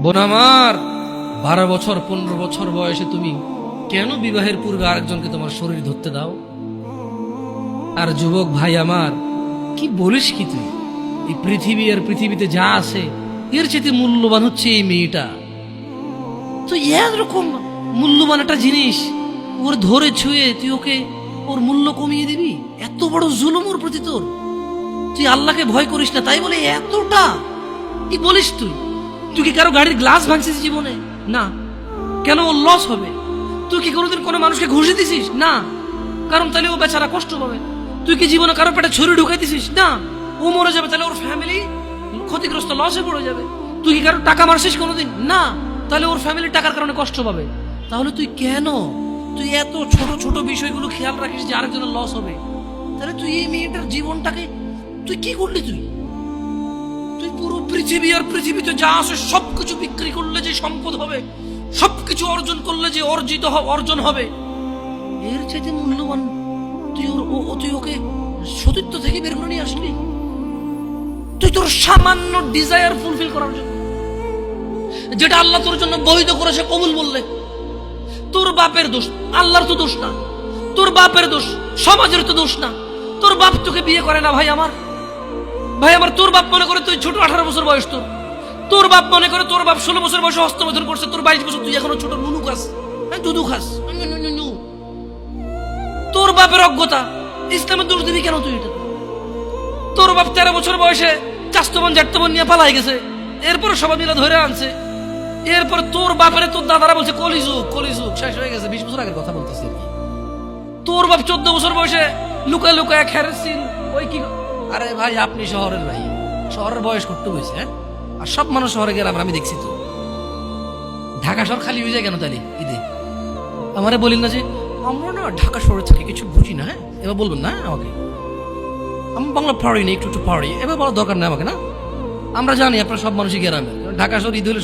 বোন আমার, 12 বছর 15 বছর বয়সে তুমি কেন বিবাহের পূর্বে আরেকজনকে তোমার শরীর ধরতে দাও? আর যুবক ভাই আমার, কি বলিস কি তুই? এই পৃথিবী আর পৃথিবীতে যা আছে এর চেয়ে মূল্যবান হচ্ছে এই মেয়েটা। তো এরকম মূল্যবান একটা জিনিস ওর ধরে ছুঁয়ে তুই ওকে ওর মূল্য কমিয়ে দিবি? এত বড় জুলুম ওর প্রতি তোর! তুই আল্লাহকে ভয় করিস না তাই বলে এতটা কি বলিস তুই? তুই কি কারো গাড়ির গ্লাস ভাঙছিস জীবনে? না। কেন? ওর লস হবে। তুই কি কোনোদিন কোনো মানুষকে ঘুষে দিছিস? না। কারণ তাহলে ও বেচারা কষ্ট পাবে। তুই কি জীবনে কারো পেটে ছুরি ঢুকাই দিছিস? না। ও মরে যাবে, তাহলে ওর ফ্যামিলি ক্ষতিগ্রস্ত, লসে পড়ে যাবে। তুই কি কারো টাকা মারছিস কোনোদিন? না। তাহলে ওর ফ্যামিলি টাকার কারণে কষ্ট পাবে। তাহলে তুই কেন তুই এত ছোট ছোট বিষয়গুলো খেয়াল রাখিস যে আরেকজনের লস হবে? তাহলে তুই এই মেয়েটার জীবনটাকে তুই কি করলি? তুই পুরো পৃথিবী আর পৃথিবীতে যা আছে সবকিছু বিক্রি করলে যে সম্পদ হবে, সবকিছু অর্জন করলে যে অর্জন হবে, এর চাইতে মূল্যবান তুই ওকে সতীত্ব থেকে বের করে নিয়ে আসলি? তুই তোর সামান্য ডিজায়ার ফুলফিল করার জন্য, যেটা আল্লাহ তোর জন্য বৈধ করেছে, কবুল বললে তোর বাপের দোষ, আল্লাহর তো দোষ না। তোর বাপের দোষ, সমাজের তো দোষ না। তোর বাপ তোকে বিয়ে করে না ভাই আমার। তোর বাপ মনে করে তুই ছোট, 18 বছর বয়স তোর বাপ মনে করে তোর বাপ 16 বছর বয়সে হস্তমৈথুন করছে, তোর 22 বছর, তুই এখনো ছোট নুনু খাস, দুধু খাস। তোর বাপের অজ্ঞতা, ইসলামের দোষ দিবি কেন তুই? এটা তোর বাপ 13 বছর বয়সে চাস্তমন জাটতমন নিয়ে পালাই গেছে, এরপরে সবাই মিলে ধরে আনছে। এরপরে তোর বাপের তোর দাদারা বলছে কলিযুগ শেষ হয়ে গেছে। 20 বছর আগের কথা বলতেছি। তোর বাপ 14 বছর বয়সে লুকায় লুকায় খেরেছিন ওই কি। আরে ভাই, আপনি শহরের ভাই, শহরের বয়স করতে হয়েছে। হ্যাঁ, আর সব মানুষ শহরে গেলাম, আমি দেখছি তো। ঢাকা শহর খালি হয়ে যায় কেন তাহলে ঈদে? আমারে বলিন না যে আমরা না ঢাকা শহরে থাকি, কিছু বুঝি না। হ্যাঁ, এবার বলবেন না আমাকে, আমি বাংলা পারি না, একটু পারি, এবার বলার দরকার নেই আমাকে। না, আমরা জানি আপনারা সব মানুষই গ্রামে। ঢাকা শহর ঈদ হলে